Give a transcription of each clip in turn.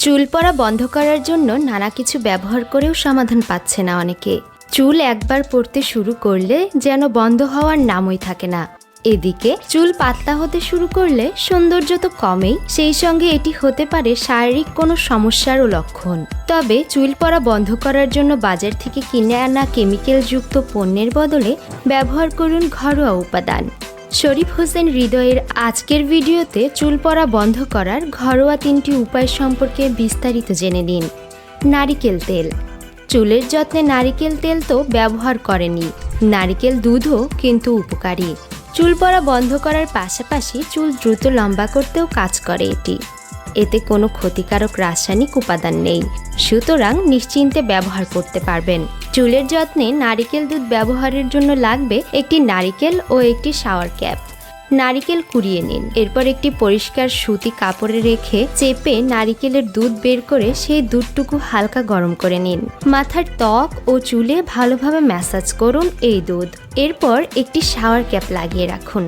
চুল পড়া বন্ধ করার জন্য নানা কিছু ব্যবহার করেও সমাধান পাচ্ছে না অনেকে। চুল একবার পড়তে শুরু করলে যেন বন্ধ হওয়ার নামই থাকে না। এদিকে চুল পাতলা হতে শুরু করলে সৌন্দর্য তো কমেই, সেই সঙ্গে এটি হতে পারে শারীরিক কোনো সমস্যারও লক্ষণ। তবে চুল পড়া বন্ধ করার জন্য বাজার থেকে কিনে আনা কেমিক্যালযুক্ত পণ্যের বদলে ব্যবহার করুন ঘরোয়া উপাদান। শরীফ হোসেন হৃদয়ের আজকের ভিডিওতে চুল পড়া বন্ধ করার ঘরোয়া 3টি উপায় সম্পর্কে বিস্তারিত জেনে নিন। নারিকেল তেল। চুলের যত্নে নারিকেল তেল তো ব্যবহার করেনি, নারিকেল দুধও কিন্তু উপকারী। চুল পড়া বন্ধ করার পাশাপাশি চুল দ্রুত লম্বা করতেও কাজ করে এটি। এতে কোনো ক্ষতিকারক রাসায়নিক উপাদান নেই, সুতরাং নিশ্চিন্তে ব্যবহার করতে পারবেন। চুলের যত্নে নারিকেল দুধ ব্যবহারের জন্য লাগবে একটি নারিকেল ও একটি শাওয়ার ক্যাপ। নারিকেল কুড়িয়ে নিন, এরপর একটি পরিষ্কার সুতি কাপড়ে রেখে চেপে নারিকেলের দুধ বের করে সেই দুধটুকু হালকা গরম করে নিন। মাথার ত্বক ও চুলে ভালোভাবে ম্যাসাজ করুন এই দুধ। এরপর একটি শাওয়ার ক্যাপ লাগিয়ে রাখুন।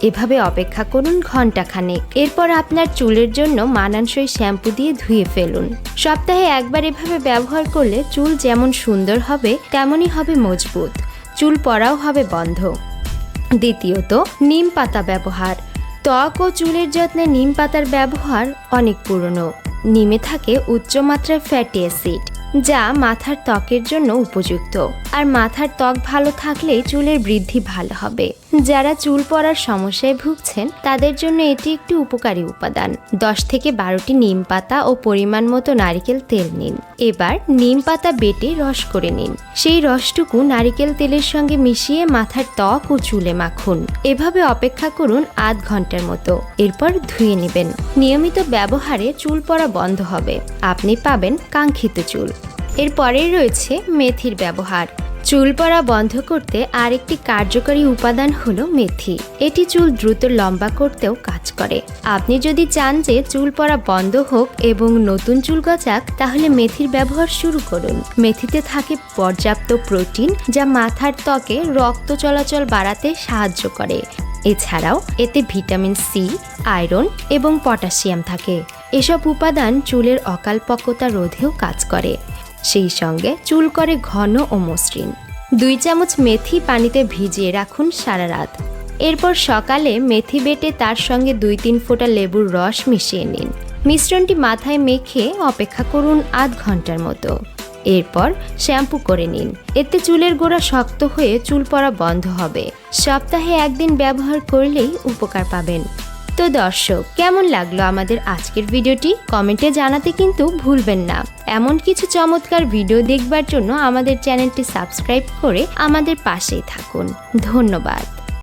এভাবে অপেক্ষা করুন ঘন্টাখানেক। এরপর আপনার চুলের জন্য মানানসই শ্যাম্পু দিয়ে ধুয়ে ফেলুন। সপ্তাহে একবার এভাবে ব্যবহার করলে চুল যেমন সুন্দর হবে তেমনই হবে মজবুত, চুল পড়াও হবে বন্ধ। দ্বিতীয়ত, নিম পাতা ব্যবহার। ত্বক ও চুলের যত্নে নিম পাতার ব্যবহার অনেক পুরনো। নিমে থাকে উচ্চমাত্রার ফ্যাটি অ্যাসিড, যা মাথার ত্বকের জন্য উপযুক্ত। আর মাথার ত্বক ভালো থাকলেই চুলের বৃদ্ধি ভালো হবে। যারা চুল পড়ার সমস্যায় ভুগছেন তাদের জন্য এটি একটি উপকারী উপাদান। 10 থেকে 12টি নিম পাতা ও পরিমাণ মতো নারিকেল তেল নিন। এবার নিম পাতা বেটে রস করে নিন। সেই রসটুকু নারিকেল তেলের সঙ্গে মিশিয়ে মাথার ত্বক ও চুলে মাখুন। এভাবে অপেক্ষা করুন আধ ঘন্টার মতো। এরপর ধুয়ে নেবেন। নিয়মিত ব্যবহারে চুল পড়া বন্ধ হবে, আপনি পাবেন কাঙ্ক্ষিত চুল। এরপরেই রয়েছে মেথির ব্যবহার। চুল পড়া বন্ধ করতে আরেকটি কার্যকরী উপাদান হলো মেথি। এটি চুল দ্রুত লম্বা করতেও কাজ করে। আপনি যদি চান যে চুল পড়া বন্ধ হোক এবং নতুন চুল গজাক, তাহলে মেথির ব্যবহার শুরু করুন। মেথিতে থাকে পর্যাপ্ত প্রোটিন, যা মাথার ত্বকে রক্ত চলাচল বাড়াতে সাহায্য করে। এছাড়াও এতে ভিটামিন সি, আয়রন এবং পটাশিয়াম থাকে। এসব উপাদান চুলের অকালপক্বতা রোধেও কাজ করে। সেই সঙ্গে চুল করে ঘন ও মসৃণ। 2 চামচ মেথি পানিতে ভিজিয়ে রাখুন সারা রাত। এরপর সকালে মেথি বেটে তার সঙ্গে 2-3 ফোঁটা লেবুর রস মিশিয়ে নিন। মিশ্রণটি মাথায় মেখে অপেক্ষা করুন আধ ঘন্টার মতো। এরপর শ্যাম্পু করে নিন। এতে চুলের গোড়া শক্ত হয়ে চুল পড়া বন্ধ হবে। সপ্তাহে 1 দিন ব্যবহার করলেই উপকার পাবেন। তো দর্শক, কেমন লাগলো আমাদের আজকের ভিডিওটি? কমেন্টে জানাতে কিন্তু ভুলবেন না। এমন কিছু চমৎকার ভিডিও দেখবার জন্য আমাদের চ্যানেলটি সাবস্ক্রাইব করে আমাদের পাশেই থাকুন। ধন্যবাদ।